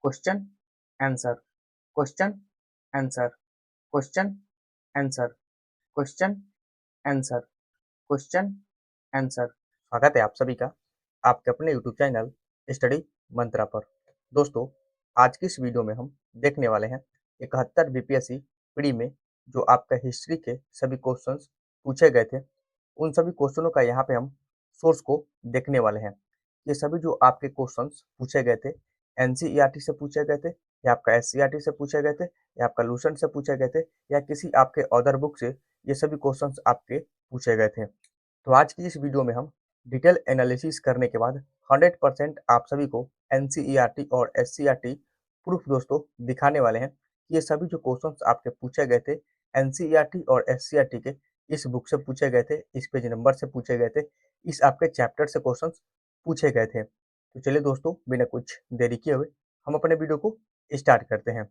Question answer, question answer, question answer, question answer, question answer. स्वागत है आप सभी का आपके अपने यूट्यूब चैनल स्टडी मंत्रा पर। दोस्तों, आज की इस वीडियो में हम देखने वाले हैं 71 बीपीएससी प्री में जो आपका हिस्ट्री के सभी क्वेश्चंस पूछे गए थे, उन सभी क्वेश्चनों का यहाँ पे हम सोर्स को देखने वाले हैं। ये सभी जो आपके क्वेश्चंस पूछे गए थे, एनसीईआरटी से पूछे गए थे, या आपका एससीईआरटी से पूछे गए थे, या आपका लूसेंट से पूछे गए थे, या किसी आपके अदर बुक से ये सभी क्वेश्चंस आपके पूछे गए थे। तो आज की इस वीडियो में हम डिटेल एनालिसिस करने के बाद 100% आप सभी को एनसीईआरटी और एससीईआरटी प्रूफ दोस्तों दिखाने वाले हैं कि ये सभी जो क्वेश्चंस आपके पूछे गए थे एनसीईआरटी और एससीईआरटी के इस बुक से पूछे गए थे, इस पेज नंबर से पूछे गए थे, इस आपके चैप्टर से क्वेश्चंस पूछे गए थे। तो चलिए दोस्तों, बिना कुछ देरी किए हुए हम अपने वीडियो को स्टार्ट करते हैं।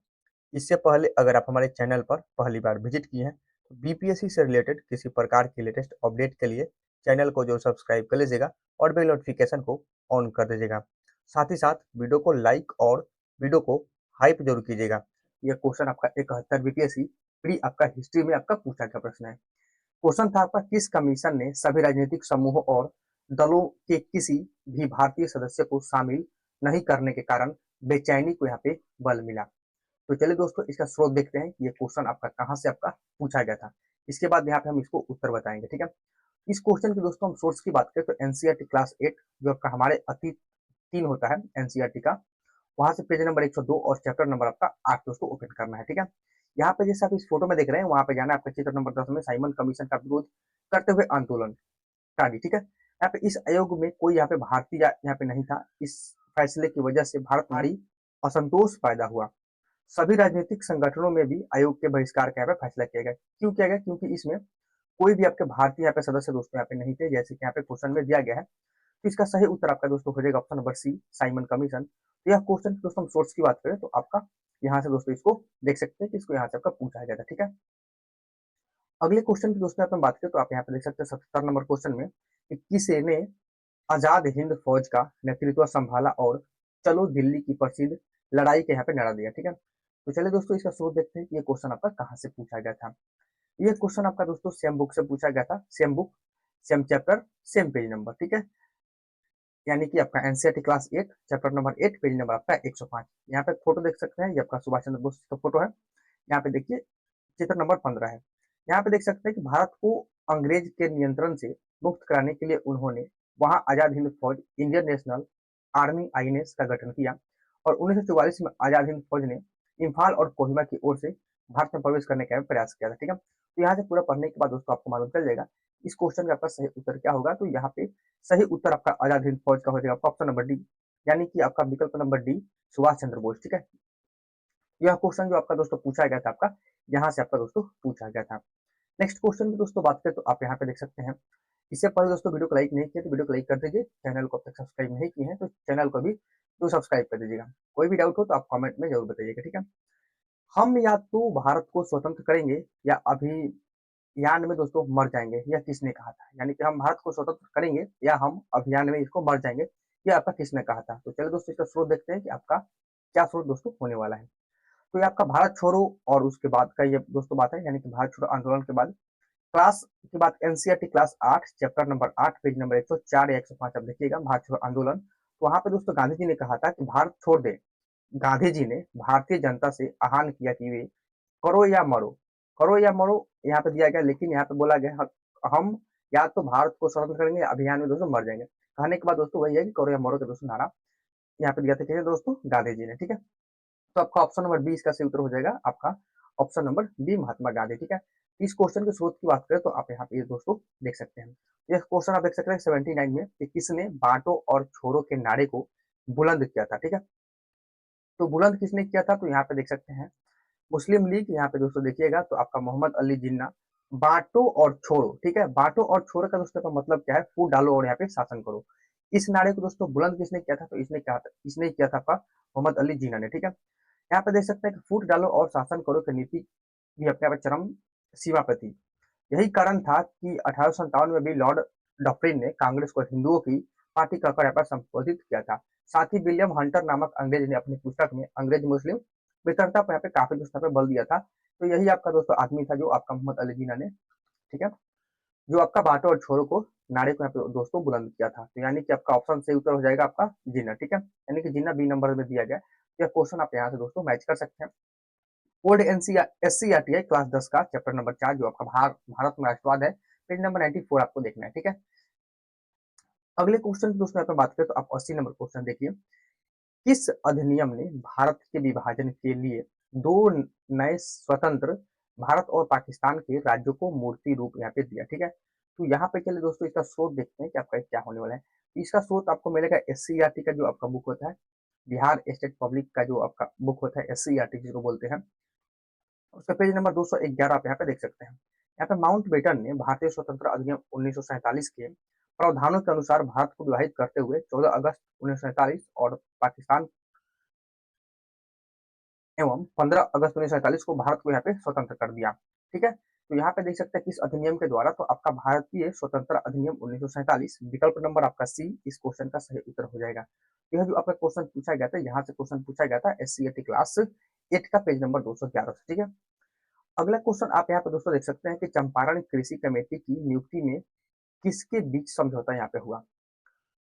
इससे पहले अगर आप हमारे चैनल पर पहली बार विजिट किए हैं तो बीपीएससी से रिलेटेड किसी प्रकार की लेटेस्ट अपडेट के लिए चैनल को जो सब्सक्राइब कर लीजिएगा और बेल नोटिफिकेशन को ऑन कर दीजिएगा। साथ ही साथ वीडियो को लाइक और वीडियो को हाइप जरूर कीजिएगा। यह क्वेश्चन आपका 71 बीपीएससी प्री आपका हिस्ट्री में आपका पूछा गया प्रश्न है। क्वेश्चन था आपका, किस कमीशन ने सभी राजनीतिक समूहों और दलों के किसी भी भारतीय सदस्य को शामिल नहीं करने के कारण बेचैनी को यहाँ पे बल मिला। तो चलिए दोस्तों, इसका स्रोत देखते हैं, ये क्वेश्चन आपका कहाँ से आपका पूछा गया था। इसके बाद यहाँ पे हम इसको उत्तर बताएंगे, ठीक है। इस क्वेश्चन की दोस्तों हम सोर्स की बात करें तो एनसीईआरटी क्लास 8 जो आपका हमारे अति 3 होता है एनसीईआरटी का, वहां से पेज नंबर 102 और चैप्टर नंबर आपका 8 दोस्तों ओपन करना है, ठीक है। यहाँ पे जैसे आप इस फोटो में देख रहे हैं, वहां पे जाना है आपका चित्र नंबर 10 में साइमन कमीशन का विरोध करते हुए आंदोलन, ठीक है। यहाँ पे इस आयोग में कोई यहाँ पे भारतीय यहाँ पे नहीं था। इस फैसले की वजह से भारत भारी असंतोष पैदा हुआ। सभी राजनीतिक संगठनों में भी आयोग के बहिष्कार का यहाँ पे फैसला किया गया। क्यों किया गया? क्योंकि इसमें कोई भी आपके भारतीय यहाँ पे सदस्य दोस्तों यहाँ पे नहीं थे, जैसे कि यहाँ पे क्वेश्चन में दिया गया है। तो इसका सही उत्तर आपका दोस्तों हो जाएगा option number C, Simon commission. तो यह क्वेश्चन दोस्तों हम सोर्स की बात करें तो आपका यहाँ से दोस्तों इसको देख सकते हैं कि इसको यहाँ से आपका पूछा गया था, ठीक है। अगले क्वेश्चन की दोस्तों अपन बात करें तो आप यहाँ पे देख सकते हैं 77 नंबर क्वेश्चन में कि किसने आजाद हिंद फौज का नेतृत्व संभाला और चलो दिल्ली की प्रसिद्ध लड़ाई के यहाँ पे नारा दिया, ठीक है। तो चलिए दोस्तों, इसका स्रोत देखते हैं कि ये क्वेश्चन आपका कहाँ से पूछा गया था। ये क्वेश्चन आपका दोस्तों सेम बुक से पूछा गया था, same book, same chapter, same page number, ठीक है। यानी कि आपका NCERT class 8 chapter number 8 page number आपका 105। यहाँ पे फोटो देख सकते हैं, ये आपका सुभाष चंद्र बोस का फोटो है। यहाँ पे देखिए चित्र नंबर 15 है। यहाँ पे देख सकते हैं कि भारत को अंग्रेज के नियंत्रण से मुक्त कराने के लिए उन्होंने वहां आजाद हिंद फौज इंडियन नेशनल आर्मी आईएनएस का गठन किया और 1944 में आजाद हिंद फौज ने इम्फाल और कोहिमा की ओर से भारत में प्रवेश करने का प्रयास किया था, ठीक है। तो यहाँ से पूरा पढ़ने के बाद दोस्तों आपको मालूम चल जाएगा इस क्वेश्चन का आपका सही उत्तर क्या होगा। तो यहाँ पे सही उत्तर आपका आजाद हिंद फौज का हो जाएगा ऑप्शन नंबर डी, यानी कि आपका विकल्प नंबर डी सुभाष चंद्र बोस, ठीक है। यह क्वेश्चन जो आपका दोस्तों पूछा गया था आपका यहाँ से आपका दोस्तों पूछा गया था। नेक्स्ट क्वेश्चन की दोस्तों बात करें तो आप यहाँ पे देख सकते हैं। इससे पहले दोस्तों वीडियो को लाइक नहीं किया तो वीडियो को लाइक कर दीजिए, चैनल को अब तक सब्सक्राइब नहीं किए हैं तो चैनल को भी तो सब्सक्राइब कर दीजिएगा। कोई भी डाउट हो तो आप कमेंट में जरूर बताइएगा, ठीक है। हम या तो भारत को स्वतंत्र करेंगे या अभियान में दोस्तों मर जाएंगे, यह किसने कहा था? यानी कि हम भारत को स्वतंत्र करेंगे या हम अभियान में इसको मर जाएंगे, यह आपका किसने कहा था? तो चलिए दोस्तों इसका स्रोत देखते हैं कि आपका क्या स्रोत दोस्तों होने वाला है। तो ये आपका भारत छोड़ो और उसके बाद का ये दोस्तों बात है, यानी कि भारत छोड़ो आंदोलन के बाद क्लास की बात NCERT class 8 chapter number 8 page number 104 या 105 आप देखिएगा, भारत छोड़ो आंदोलन। तो वहां पे दोस्तों गांधी जी ने कहा था कि भारत छोड़ दे। गांधी जी ने भारतीय जनता से आह्वान किया कि वे करो या मरो, करो या मरो यहाँ पे दिया गया, लेकिन यहाँ पे बोला गया हम या तो भारत को स्वतंत्र करेंगे या अभियान में दोस्तों मर जाएंगे। कहने के बाद दोस्तों वही है कि करो या मरो का दोस्तों नारा यहाँ पे दिया था किसने दोस्तों? गांधी जी ने, ठीक है। तो आपका ऑप्शन नंबर बी इसका सही उत्तर हो जाएगा, आपका option number B Mahatma Gandhi, ठीक है। इस क्वेश्चन के स्रोत की बात करें तो आप यहाँ पे दोस्तों देख सकते हैं। यह क्वेश्चन आप देख सकते हैं 79 में कि किसने बांटो और छोड़ो के नारे को बुलंद किया था, ठीक है। तो बुलंद किसने किया था? तो यहाँ पे देख सकते हैं मुस्लिम लीग, यहाँ पे दोस्तों देखिएगा तो आपका मोहम्मद अली जिन्ना। बांटो और छोड़ो, ठीक है, बांटो और छोड़ो का दोस्तों का मतलब क्या है? फूट डालो और यहाँ पे शासन करो। इस नारे को दोस्तों बुलंद किसने किया था? तो इसने किया था आपका मोहम्मद अली जिन्ना ने, ठीक है। यहाँ पे देख सकते हैं कि फूट डालो और शासन करो की नीति भी अपने आप चरम सीमा पर थी। यही कारण था कि 1857 में भी लॉर्ड डफरिन ने कांग्रेस को हिंदुओं की पार्टी कहकर यहाँ पर संबोधित किया था। साथ ही विलियम हंटर नामक अंग्रेज ने अपनी पुस्तक में अंग्रेज मुस्लिम मित्रता पर यहाँ पे काफी दोस्तों पे बल दिया था। तो यही आपका दोस्तों आदमी था जो आपका मोहम्मद अली जिन्ना ने, ठीक है, जो आपका बांटो और छोड़ो को नारे को यहाँ पे दोस्तों बुलंद किया था। तो यानी कि आपका ऑप्शन सही उत्तर हो जाएगा आपका जिन्ना, ठीक है, यानी कि जिन्ना बी नंबर में दिया गया। यह क्वेश्चन आप यहाँ से दोस्तों मैच कर सकते हैं। ओल्ड एससीईआरटी क्लास 10 का चैप्टर नंबर 4 जो आपका भारत में राष्ट्रवाद है, पेज नंबर 94 आपको देखना है, ठीक है। अगले क्वेश्चन की दोस्तों यहाँ पे बात करें तो आप 80 नंबर क्वेश्चन देखिए। किस अधिनियम ने भारत के विभाजन के लिए दो नए स्वतंत्र भारत और पाकिस्तान के राज्यों को मूर्ति रूप यहाँ पे दिया, ठीक है। तो यहाँ पे चलिए दोस्तों इसका स्रोत देखते हैं कि आपका क्या होने वाला है। इसका स्रोत आपको मिलेगा एससीईआरटी का जो आपका बुक होता है, बिहार स्टेट पब्लिक का जो आपका बुक होता है एससीईआरटी जिसको बोलते हैं, उसका पेज नंबर 211 आप यहाँ पे देख सकते हैं। यहाँ पे माउंट बेटन ने भारतीय स्वतंत्र अधिनियम 1947 के प्रावधानों के अनुसार भारत को विभाजित करते हुए 14 अगस्त 1947 और पाकिस्तान एवं 15 अगस्त 1947 को भारत को यहाँ पे स्वतंत्र कर दिया, ठीक है। तो यहाँ पे देख सकते हैं किस अधिनियम के द्वारा, तो आपका भारतीय स्वतंत्र अधिनियम 1947, विकल्प नंबर आपका सी इस क्वेश्चन का सही उत्तर हो जाएगा। यह जो आपका क्वेश्चन पूछा गया था, यहाँ से क्वेश्चन पूछा गया था एससीईआरटी क्लास 8 का पेज नंबर 211 से, ठीक है। अगला क्वेश्चन आप यहाँ पे दोस्तों देख सकते हैं कि चंपारण कृषि कमेटी की नियुक्ति में किसके बीच समझौता यहाँ पे हुआ।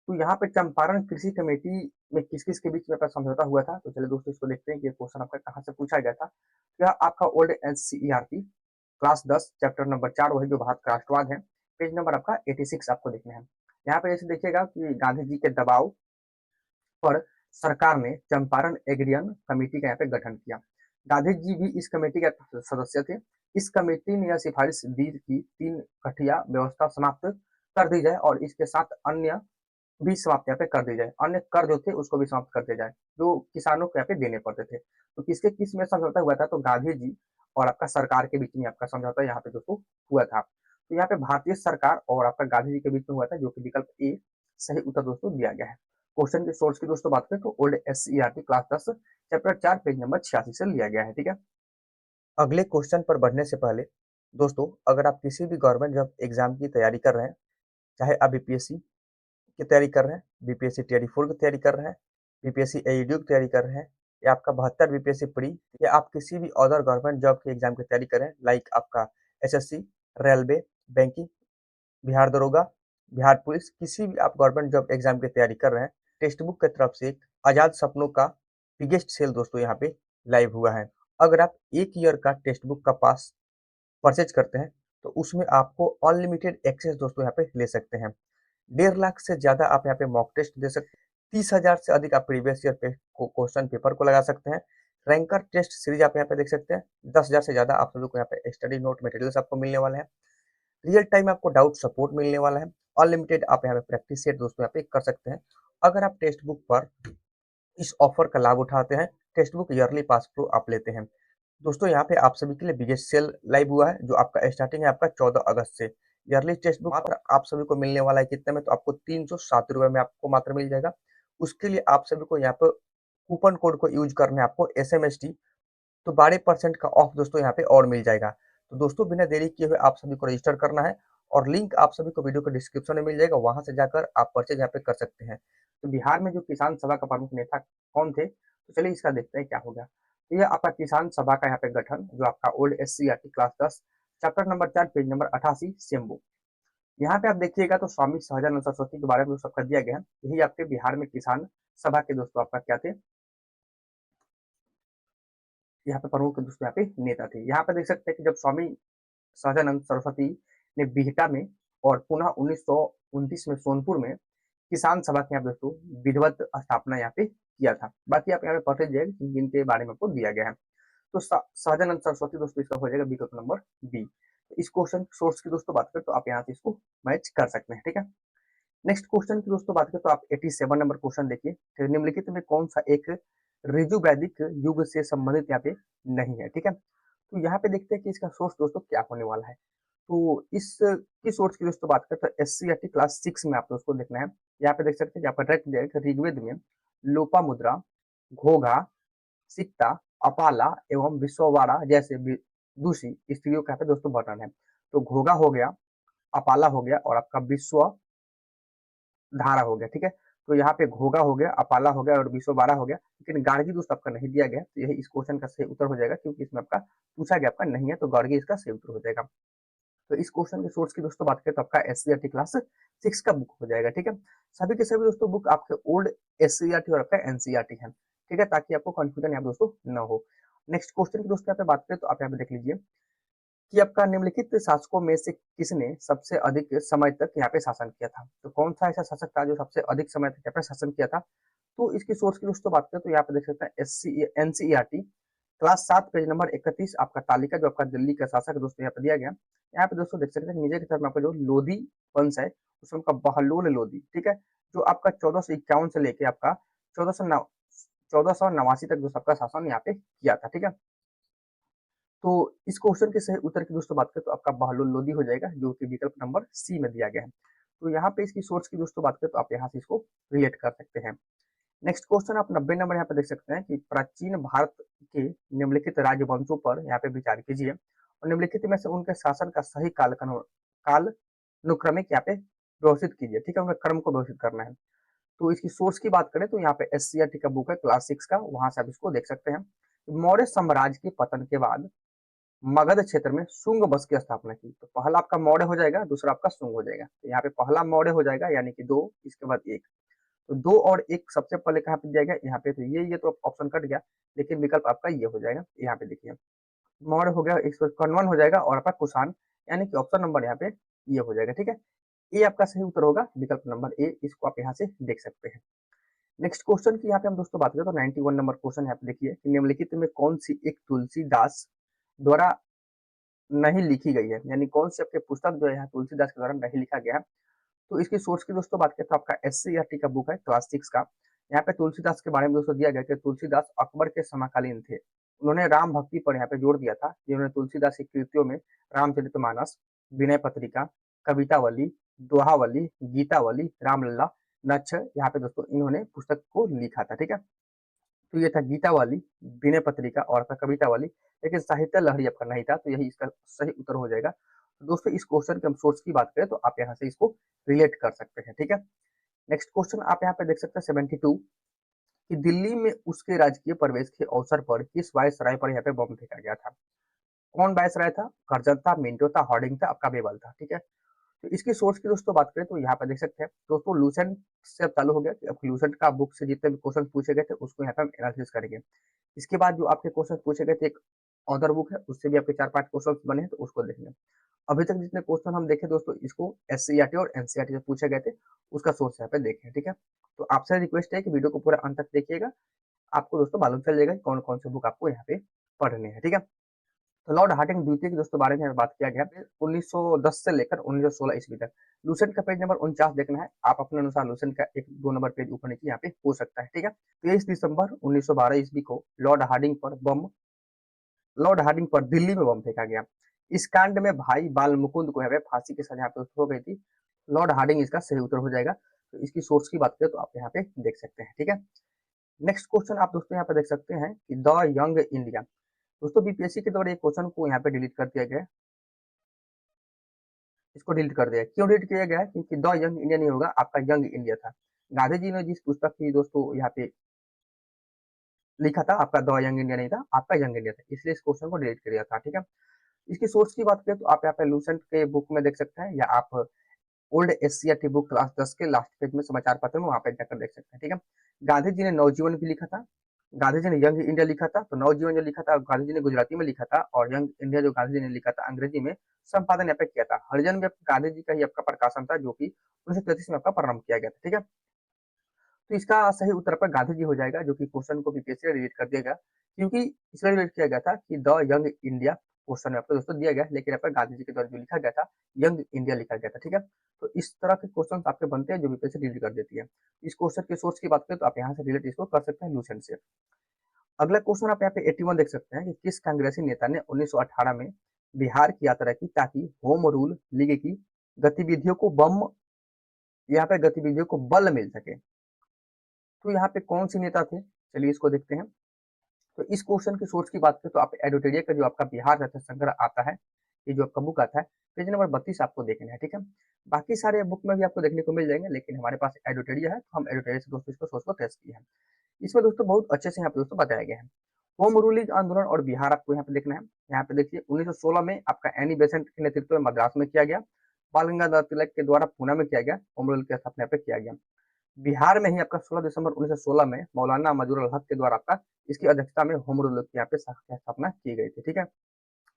तो यहाँ पे चंपारण कृषि कमेटी में किस किस के बीच में समझौता हुआ था, तो चलिए दोस्तों इसको देखते हैं कि ये क्वेश्चन आपका कहाँ से पूछा गया था। यह आपका old NCERT class 10 chapter number 4 वही जो भारत का राष्ट्रवाद है, पेज नंबर आपका 86 आपको देखना है। यहाँ पे जैसे देखिएगा कि गांधी जी के दबाव पर सरकार ने चंपारण एग्रियन कमेटी का यहाँ पे गठन किया। गांधी जी भी इस कमेटी के सदस्य थे। इस कमेटी ने यह सिफारिश दी कि 3 कठिया व्यवस्था समाप्त कर दी जाए और इसके साथ अन्य भी समाप्त यहाँ पे कर दी जाए, अन्य कर जो थे उसको भी समाप्त कर दिया जाए जो किसानों को यहाँ पे देने पड़ते थे। तो किसके किस में समझौता हुआ था, तो गांधी जी और आपका सरकार के बीच में आपका समझौता यहाँ पे दोस्तों हुआ था। तो यहाँ पे भारतीय सरकार और आपका गांधी जी के बीच में हुआ था, जो कि विकल्प ए सही उत्तर दोस्तों दिया गया है। क्वेश्चन के सोर्स की दोस्तों बात करें तो old SCERT class 10 chapter 4 page number 86 से लिया गया है, ठीक है। अगले क्वेश्चन पर बढ़ने से पहले दोस्तों, अगर आप किसी भी गवर्नमेंट जॉब एग्जाम की तैयारी कर रहे हैं, चाहे आप बीपीएससी की तैयारी कर रहे हैं, बीपीएससी टीआरई 4 की तैयारी कर रहे हैं, बीपीएससी एईडी की तैयारी कर रहे हैं, या आपका 72 बीपीएससी प्री, या आप किसी भी अदर गवर्नमेंट जॉब के एग्जाम की तैयारी कर रहे हैं, लाइक आपका एसएससी, रेलवे, बैंकिंग, बिहार दरोगा, बिहार पुलिस, किसी भी आप गवर्नमेंट जॉब एग्जाम की तैयारी कर रहे हैं, टेक्स्ट बुक की तरफ से एक आजाद सपनों का बिगेस्ट सेल दोस्तों यहाँ पे लाइव हुआ है। अगर आप 1 ईयर का टेक्स्ट बुक का पास परचेज करते हैं तो उसमें आपको अनलिमिटेड एक्सेस दोस्तों यहाँ पे ले सकते हैं। 1.5 लाख से ज्यादा आप यहाँ पे मॉक टेस्ट दे सकते हैं, 30,000 से अधिक आप प्रीवियस ईयर पे क्वेश्चन पेपर को लगा सकते हैं। रैंकर टेस्ट सीरीज आप यहाँ पे देख सकते हैं, 10,000 से ज्यादा आप सभी को यहाँ पे स्टडी नोट मटेरियल्स आपको मिलने वाले हैं। रियल टाइम आपको डाउट सपोर्ट मिलने वाला है। अनलिमिटेड आप यहाँ पे प्रैक्टिस सेट दोस्तों यहाँ पे कर सकते हैं। अगर आप टेक्स्ट बुक पर इस ऑफर का लाभ उठाते हैं, text book yearly pass pro आप लेते हैं, दोस्तों यहाँ पे आप सभी के लिए बिगेस्ट सेल लाइव हुआ है, जो आपका स्टार्टिंग है आपका 14 अगस्त से। ईयरली टेक्स्ट बुक मात्र आप सभी को मिलने वाला है कितने में, तो आपको 307 रुपए में आपको मात्र मिल जाएगा। उसके लिए आप सभी को यहाँ पे कूपन कोड को यूज करना है आपको SMST, तो 12% का ऑफ दोस्तों यहाँ पे और मिल जाएगा। तो दोस्तों बिना देरी किए हुए आप सभी को रजिस्टर करना है और लिंक आप सभी को वीडियो के डिस्क्रिप्शन में मिल जाएगा, वहां से जाकर आप परचेज यहाँ पे कर सकते हैं। तो बिहार में जो किसान सभा का प्रमुख नेता कौन थे, तो चलिए इसका देखते हैं क्या हो गया। तो यह आपका किसान सभा का यहाँ पे गठन, जो आपका old SCERT class 10 chapter number 4 page number 88 Shambhu. यहाँ पे आप देखिएगा तो स्वामी सहजानंद सरस्वती के बारे में दोस्तों कर दिया गया है। यही आपके बिहार में किसान सभा के दोस्तों आपका क्या थे, यहाँ पे प्रमुख दोस्तों यहाँ पे नेता थे। यहाँ पे देख सकते हैं कि जब स्वामी सहजानंद सरस्वती ने बिहटा में और पुनः 1929 में सोनपुर में किसान सभा के यहाँ दोस्तों विधिवत स्थापना यहाँ पे किया था। बाकी आप यहाँ पे पढ़ते जाइए जिनके बारे में आपको दिया गया है। तो सहजानंद सरस्वती दोस्तों इसका हो जाएगा विकल्प नंबर बी। तो इस क्वेश्चन सोर्स की दोस्तों बात करें तो आप यहाँ से इसको मैच कर सकते हैं, ठीक है। नेक्स्ट क्वेश्चन की दोस्तों बात करें तो आप 87 नंबर क्वेश्चन देखिए, निम्नलिखित में कौन सा एक ऋजु वैदिक युग से संबंधित यहाँ पे नहीं है, ठीक है। तो यहाँ पे देखते हैं कि इसका सोर्स दोस्तों क्या होने वाला है। तो इस की सोर्स की दोस्तों बात करें तो एससीईआरटी क्लास 6 में आप दोस्तों देखना है। यहाँ पे देख सकते हैं आपका डायरेक्ट दिया ऋग्वेद में लोपा मुद्रा, घोघा, सिक्ता, अपाला एवं विश्ववाड़ा जैसे दूसरी स्त्रियों का यहाँ पे दोस्तों वर्णन है। तो घोघा हो गया, अपाला हो गया और आपका विश्व धारा हो गया, ठीक है। तो यहाँ पे घोगा हो गया, अपाला हो गया और 212 हो गया, लेकिन गार्गी दोस्त आपका नहीं दिया गया, तो यही इस क्वेश्चन का सही उत्तर हो जाएगा, क्योंकि इसमें आपका पूछा गया आपका नहीं है, तो गार्गी इसका सही उत्तर हो जाएगा। तो इस क्वेश्चन के सोर्स की दोस्तों बात करें तो आपका एससीईआरटी क्लास 6 का बुक हो जाएगा। ठीक है, सभी के सभी दोस्तों बुक आपके ओल्ड एससीईआरटी और आपका एनसीईआरटी है। ठीक है, ताकि आपको कंफ्यूजन यहाँ दोस्तों न हो। नेक्स्ट क्वेश्चन की दोस्तों यहाँ पे बात करें तो आप यहाँ पे देख लीजिए कि आपका निम्नलिखित शासकों में से किसने सबसे अधिक समय तक यहाँ पे शासन किया था। तो कौन सा ऐसा शासक था जो सबसे अधिक समय तक यहाँ पे शासन किया था। तो इसकी सोर्स की दोस्तों बात करें तो यहाँ पे देख सकते हैं एनसीईआरटी क्लास 7 पेज नंबर 31 आपका तालिका जो आपका दिल्ली का शासक दोस्तों यहाँ पे दिया गया। यहाँ पे दोस्तों देख सकते हैं नीचे की तरफ में आपका जो लोधी वंश है उसमें आपका बहलोल लोधी, ठीक है, जो आपका 1451 से लेके आपका 1489 तक जो सबका शासन यहाँ पे किया था। ठीक है, तो इस क्वेश्चन के सही उत्तर की दोस्तों बात करें तो आपका बहलोल लोधी हो जाएगा, जो कि विकल्प नंबर सी में दिया गया है। तो यहाँ पे इसकी सोर्स की दोस्तों बात करें तो आप यहाँ से इसको रिलेट कर सकते हैं। नेक्स्ट क्वेश्चन आप 90 नंबर यहाँ पे देख सकते हैं कि प्राचीन भारत के निम्नलिखित राजवंशों पर यहाँ पे विचार कीजिए और निम्नलिखित में से उनके शासन का सही काल अनुक्रमिक यहाँ पे व्यवस्थित कीजिए। ठीक है, उनके क्रम को व्यवस्थित करना है। तो इसकी सोर्स की बात करें तो यहाँ पे एससीईआरटी का बुक है क्लास 6 का, वहां से आप इसको देख सकते हैं। मौर्य साम्राज्य के पतन के बाद मगध क्षेत्र में शुंग वंश की स्थापना की। तो पहला आपका मौर्य हो जाएगा, दूसरा आपका शुंग हो जाएगा। तो यहाँ पे पहला मौर्य हो जाएगा यानी कि 2, इसके बाद 1। तो 2 और 1 सबसे पहले कहाँ पे दिया गया, यहाँ पे। तो ये तो ऑप्शन कट गया, लेकिन विकल्प आपका ये हो जाएगा। यहाँ पे देखिए मौर्य हो गया, इसको कन्वन हो जाएगा और आपका कुषाण, यानी कि ऑप्शन नंबर यहाँ पे ये हो जाएगा। ठीक है, ये आपका सही उत्तर होगा, विकल्प नंबर ए, इसको आप यहाँ से देख सकते हैं। नेक्स्ट क्वेश्चन की यहाँ पे हम दोस्तों बात करें तो 91 नंबर क्वेश्चन यहाँ पे देखिए कि निम्नलिखित में कौन सी एक तुलसीदास द्वारा नहीं लिखी गई है, यानी कौन सी आपके पुस्तक जो है यहाँ तुलसीदास के द्वारा नहीं लिखा गया है। तो इसकी सोर्स की दोस्तों बात करें तो आपका एससीईआरटी का बुक है क्लास 6 का। यहाँ पे तुलसीदास के बारे में दोस्तों दिया गया कि तुलसीदास अकबर के समकालीन थे। उन्होंने राम भक्ति पर यहाँ पे जोर दिया था। जिन्होंने तुलसीदास की कृतियों में रामचरितमानस, विनय पत्रिका, कवितावली, दोहावली, गीतावली, रामलला, नक्ष यहाँ पे दोस्तों इन्होंने पुस्तक को लिखा था। ठीक है, तो ये था गीतावली, विनय पत्रिका और आपका कवितावली, लेकिन साहित्य लहरी आपका नहीं था, तो यही इसका सही उत्तर हो जाएगा। तो दोस्तों इस क्वेश्चन के हम सोर्स की बात करें तो आप यहाँ से इसको रिलेट कर सकते हैं। ठीक है, नेक्स्ट क्वेश्चन आप यहाँ पे देख सकते हैं 72 कि दिल्ली में उसके राजकीय प्रवेश के अवसर पर किस वायसराय पर यहाँ पे बम फेंका गया था। कौन वायसराय था, कर्जन था, मिंटो था, हार्डिंग था, आपका बेबल था। ठीक है, तो इसकी सोर्स की दोस्तों बात करें तो यहाँ पे देख सकते हैं दोस्तों लूसेंट से अब चालू हो गया कि अब लूसेंट का बुक से जितने भी क्वेश्चन पूछे गए थे उसको यहाँ पे हम एनालिसिस करेंगे। इसके बाद जो आपके क्वेश्चन पूछे गए थे एक अदर बुक है, उससे भी आपके 4-5 क्वेश्चन बने हैं, तो उसको देखेंगे। अभी तक जितने क्वेश्चन हम देखे दोस्तों इसको एससीईआरटी और एनसीईआरटी से पूछे गए थे, उसका सोर्स यहाँ पे देखें। ठीक है, तो आपसे रिक्वेस्ट है कि वीडियो को पूरा अंत तक देखिएगा, आपको दोस्तों मालूम चल जाएगा कौन कौन से बुक आपको यहाँ पे पढ़ने हैं। ठीक है, तो लॉर्ड हार्डिंग द्वितीय के दोस्तों बारे में बात किया गया 1910 से लेकर 1916 ईस्वी तक। लूसेंट का पेज नंबर 49 देखना है, आप अपने अनुसार लूसेंट का 1-2 नंबर पेज ऊपर नीचे यहाँ पे हो सकता है। ठीक है, 23 दिसंबर 1912 ईस्वी को लॉर्ड हार्डिंग पर दिल्ली में बम फेंका गया। इस कांड में भाई बाल मुकुंद को यहाँ पे फांसी की सजा हो गई थी। लॉर्ड हार्डिंग इसका सही उत्तर हो जाएगा। तो इसकी सोर्स की बात करें तो आप यहाँ पे देख सकते हैं। ठीक है, नेक्स्ट क्वेश्चन आप दोस्तों यहाँ पे देख सकते हैं कि द यंग इंडिया। दोस्तों बीपीएससी के द्वारा एक क्वेश्चन को यहाँ पे डिलीट कर दिया गया है, इसको डिलीट कर दिया। क्यों डिलीट किया गया है, क्योंकि द यंग इंडिया नहीं होगा, आपका यंग इंडिया था। गांधी जी ने जिस पुस्तक की दोस्तों यहाँ पे लिखा था, आपका द यंग इंडिया नहीं था, आपका यंग इंडिया था, इसलिए इस क्वेश्चन को डिलीट कर दिया था। ठीक है, इसकी सोर्स की बात करें तो आप यहाँ पे लूसेंट के बुक में देख सकते हैं, या आप ओल्ड एससीईआरटी बुक क्लास 10 के लास्ट पेज में समाचार पत्र में वहां पे जाकर देख सकते हैं। ठीक है, गांधी जी ने नवजीवन भी लिखा था, गांधी जी ने यंग इंडिया लिखा था। तो नवजीवन जो लिखा था गांधी जी ने गुजराती में लिखा था, और यंग इंडिया जो गांधी जी ने लिखा था अंग्रेजी में संपादन यहाँ पे किया था। हरिजन में गांधी जी का ही आपका प्रकाशन था, जो कि 1933 में आपका प्रारंभ किया गया था। ठीक है, तो इसका सही उत्तर पर गांधी जी हो जाएगा, जो कि क्वेश्चन को बीपीएससी रिलेट कर दिया गया, क्योंकि इसलिए रिलेट किया गया था कि द यंग इंडिया क्वेश्चन में आपको दोस्तों दिया गया, लेकिन यहाँ पर गांधी जी के द्वारा जो लिखा गया था यंग इंडिया लिखा गया था। ठीक है, तो इस तरह के क्वेश्चन आपके बनते हैं जो बीपीएससी रिलेट कर देती है। इस क्वेश्चन के सोर्स की बात करें तो आप यहाँ से रिलेट इसको कर सकते हैं लूसेंट से। अगला क्वेश्चन आप यहाँ पे 81 देख सकते हैं कि किस कांग्रेसी नेता ने 1918 में बिहार की यात्रा की ताकि होम रूल लीग की गतिविधियों को बल मिल सके। तो यहाँ पे कौन से नेता थे, चलिए इसको देखते हैं। तो इस क्वेश्चन की सोर्स की बात करें तो आप एडोटेरिया का जो आपका बिहार रत्न संग्रह आता है, ये जो आपका बुक आता है पेज नंबर 32 आपको देखना है, ठीक है। बाकी सारे बुक में भी आपको देखने को मिल जाएंगे, लेकिन हमारे पास एडुटेरिया है तो हम एडुटेरिया से दोस्तों इसको सोर्स को टेस्ट किए हैं। इसमें दोस्तों बहुत अच्छे से यहाँ पे दोस्तों बताया गया है। होम रूलिंग आंदोलन और बिहार आपको यहाँ पे देखना है। यहाँ पे देखिए 1916 में आपका एनी बेसेंट के नेतृत्व में मद्रास में किया गया। बाल गंगाधर तिलक के द्वारा पूना में किया गया, होम रूल की स्थापना पे किया गया। बिहार में ही आपका 16 दिसंबर 1916 में मौलाना मजरूल हक के द्वारा आपका इसकी अध्यक्षता में होम रूल की यहाँ पे स्थापना की गई थी, ठीक है।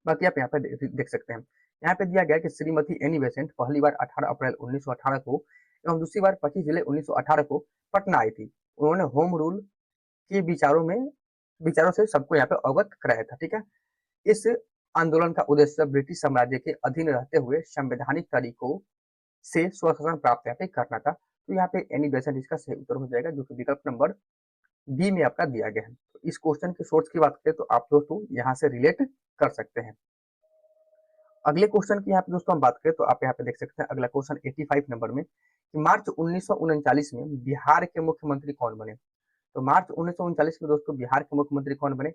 बाकी आप यहाँ पे देख सकते हैं, यहाँ पे दिया गया कि श्रीमती एनी बेसेंट पहली बार 18 अप्रैल 1918 को एवं दूसरी बार 25 जुलाई 1918 को पटना आई थी। उन्होंने होम रूल के विचारों से सबको यहाँ पे अवगत कराया था, ठीक है। इस आंदोलन का उद्देश्य ब्रिटिश साम्राज्य के अधीन रहते हुए संवैधानिक तरीकों से स्वशासन प्राप्त यहाँ पे करना था। तो यहाँ पे एनी बेसेंट इसका सही उत्तर हो जाएगा, जो कि विकल्प नंबर बी में आपका दिया गया है। तो इस क्वेश्चन के सोर्स की बात करें तो आप दोस्तों यहाँ से रिलेट कर सकते हैं। अगले क्वेश्चन की यहाँ पे दोस्तों हम बात करें तो आप यहाँ पे देख सकते हैं अगला क्वेश्चन 85 नंबर में कि मार्च 1939 में बिहार के मुख्यमंत्री कौन बने। तो मार्च 1939 में दोस्तों बिहार के मुख्यमंत्री कौन बने,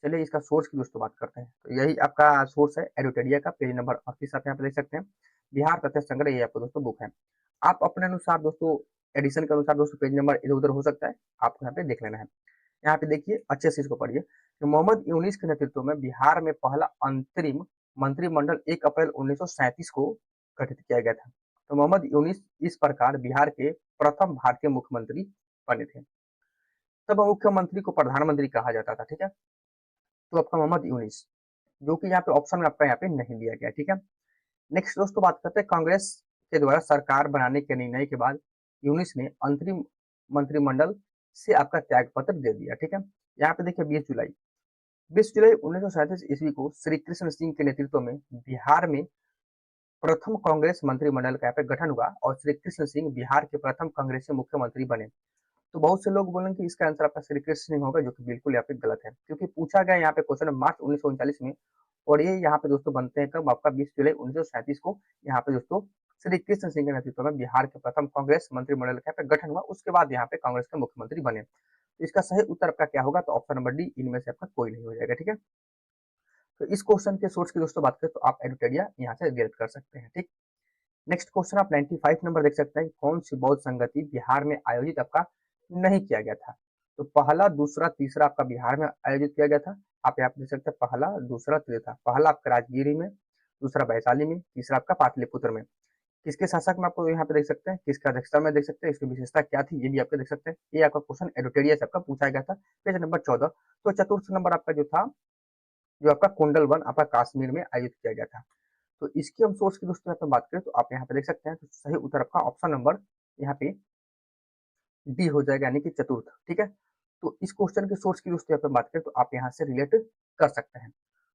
चलिए इसका सोर्स की दोस्तों बात करते हैं। तो यही आपका सोर्स है एडुटेरिया का, पेज नंबर 38 आप यहाँ पे देख सकते हैं। बिहार तथ्य संग्रह ये आपको दोस्तों बुक है। आप अपने अनुसार दोस्तों एडिशन के अनुसार दोस्तों पेज नंबर इधर उधर हो सकता है, आपको यहाँ पे देख लेना है। यहाँ पे देखिए अच्छे से इसको पढ़िए कि मोहम्मद यूनिस के नेतृत्व में बिहार में पहला अंतरिम मंत्रिमंडल 1 अप्रैल 1937 को गठित किया गया था। तो मोहम्मद यूनिस इस प्रकार बिहार के प्रथम भारतीय मुख्यमंत्री बने थे। तब मुख्यमंत्री को प्रधानमंत्री कहा जाता था, ठीक है। तो आपका मोहम्मद यूनिस, जो कि यहाँ पे ऑप्शन में आपका यहाँ पे नहीं दिया गया, ठीक है। नेक्स्ट दोस्तों बात करते हैं कांग्रेस के द्वारा सरकार बनाने के निर्णय के बाद यूनिस ने अंतरिम मंत्रिमंडल से आपका त्याग पत्र दे दिया, ठीक है। यहाँ पे देखिए 20 जुलाई 1937 ईस्वी को श्री कृष्ण सिंह के नेतृत्व में बिहार में प्रथम कांग्रेस मंत्रिमंडल का यहाँ पे गठन हुआ और श्री कृष्ण सिंह बिहार के प्रथम कांग्रेसी मुख्यमंत्री बने। तो बहुत से लोग बोलेंगे कि इसका आंसर आपका श्री कृष्ण सिंह होगा, जो कि बिल्कुल यहाँ पे गलत है, क्योंकि पूछा गया यहाँ पे क्वेश्चन मार्च 1939 में, और ये यहाँ पे दोस्तों बनते हैं कब, आपका 20 जुलाई 1937 को यहाँ पे दोस्तों श्री कृष्ण सिंह के नेतृत्व में बिहार के प्रथम कांग्रेस मंत्रिमंडल का यहाँ पे गठन हुआ, उसके बाद यहाँ पे कांग्रेस के मुख्यमंत्री बने। तो इसका सही उत्तर आपका क्या होगा, तो ऑप्शन नंबर डी, इनमें से आपका कोई नहीं हो जाएगा, ठीक है। तो इस क्वेश्चन के सोर्स की दोस्तों बात करें तो आप एडुटेरिया यहाँ से गेट कर सकते हैं, ठीक। नेक्स्ट क्वेश्चन आप 95 नंबर देख सकते हैं, कौन सी बौद्ध संगति बिहार में आयोजित आपका नहीं किया गया था। तो पहला, दूसरा, तीसरा आपका बिहार में आयोजित किया गया था। आप यहाँ पे देख सकते हैं पहला, दूसरा, तीसरा। पहला आपका राजगीर में, दूसरा वैशाली में, तीसरा आपका पाटलिपुत्र में। किसके शासक में आपको यहाँ पे देख सकते हैं, किसका अध्यक्षता में देख सकते हैं, इसकी विशेषता क्या थी ये भी आपको देख सकते हैं। ये आपका क्वेश्चन एडुटेरिया से आपका पूछा गया था, पेज नंबर 14। तो चतुर्थ नंबर आपका जो था, जो आपका कुंडल वन आपका कश्मीर में आयोजित किया गया था। तो इसकी हम सोर्स की दोस्तों यहाँ पे बात करें तो आप यहाँ पे देख सकते हैं, तो सही उत्तर आपका ऑप्शन नंबर यहाँ पे डी हो जाएगा, यानी कि चतुर्थ, ठीक है। तो इस क्वेश्चन के सोर्स की दोस्तों यहाँ पे बात करें तो आप यहाँ से रिलेट कर सकते हैं।